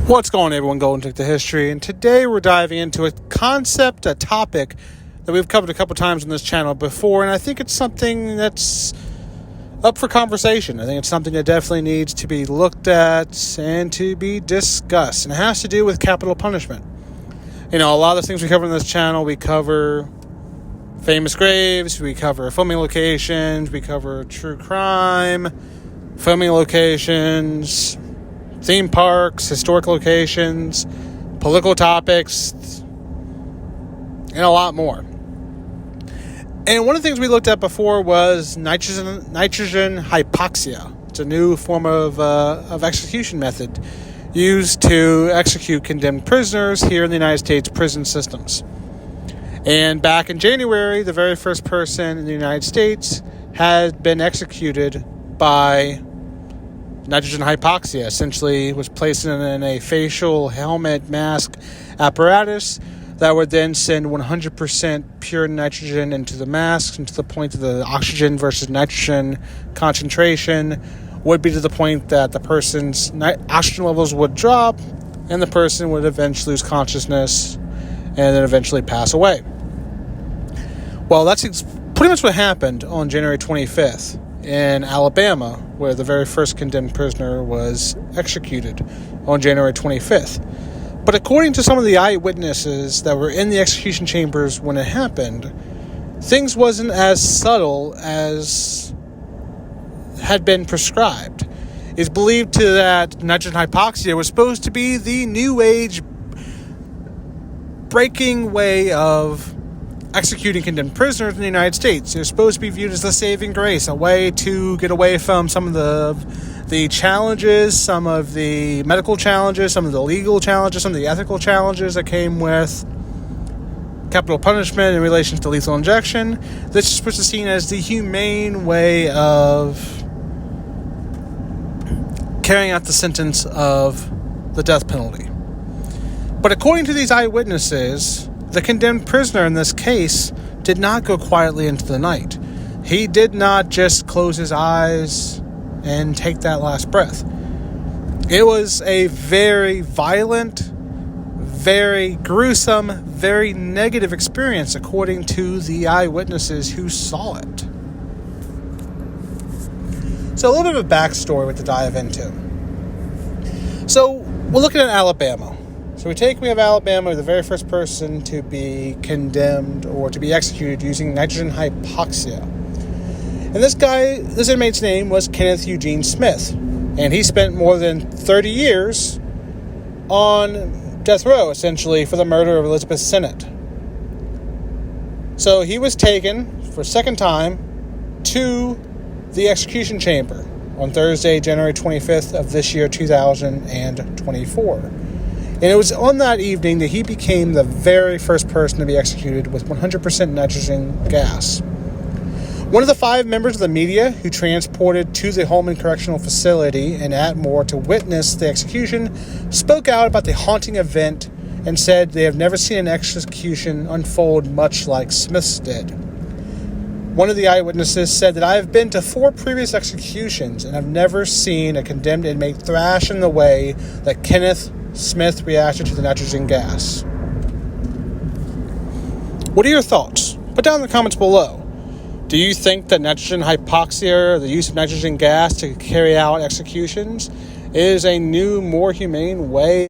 What's going on, everyone? Going to history, and today we're diving into a concept, a topic that we've covered a couple times on this channel before, and I think it's something that's up for conversation. I think it's something that definitely needs to be looked at and to be discussed, and it has to do with capital punishment. You know, a lot of the things we cover on this channel, we cover famous graves, we cover filming locations, we cover true crime, filming locations, theme parks, historic locations, political topics, and a lot more. And one of the things we looked at before was nitrogen hypoxia. It's a new form of execution method used to execute condemned prisoners here in the United States prison systems. And back in January, the very first person in the United States had been executed by nitrogen hypoxia. Essentially was placed in a facial helmet mask apparatus that would then send 100% pure nitrogen into the mask, and to the point that the oxygen versus nitrogen concentration would be to the point that the person's oxygen levels would drop and the person would eventually lose consciousness and then eventually pass away. Well, that's pretty much what happened on January 25th in Alabama, where the very first condemned prisoner was executed on January 25th. But according to some of the eyewitnesses that were in the execution chambers when it happened, things wasn't as subtle as had been prescribed. It's believed that nitrogen hypoxia was supposed to be the new age breaking way of executing condemned prisoners in the United States. It's supposed to be viewed as the saving grace, a way to get away from some of the challenges, some of the medical challenges, some of the legal challenges, some of the ethical challenges that came with capital punishment in relation to lethal injection. This is supposed to be seen as the humane way of carrying out the sentence of the death penalty. But according to these eyewitnesses, the condemned prisoner in this case did not go quietly into the night. He did not just close his eyes and take that last breath. It was a very violent, very gruesome, very negative experience, according to the eyewitnesses who saw it. So a little bit of a backstory with to dive into. So we're looking at Alabama. So we have Alabama, the very first person to be condemned or to be executed using nitrogen hypoxia. And this inmate's name was Kenneth Eugene Smith. And he spent more than 30 years on death row, essentially, for the murder of Elizabeth Sennett. So he was taken for a second time to the execution chamber on Thursday, January 25th of this year, 2024. And it was on that evening that he became the very first person to be executed with 100% nitrogen gas. One of the 5 members of the media who transported to the Holman Correctional Facility in Atmore to witness the execution spoke out about the haunting event and said they have never seen an execution unfold much like Smith's did. One of the eyewitnesses said that I have been to 4 previous executions and have never seen a condemned inmate thrash in the way that Kenneth Smith reacted to the nitrogen gas. What are your thoughts? Put down in the comments below. Do you think that nitrogen hypoxia, or the use of nitrogen gas to carry out executions, is a new, more humane way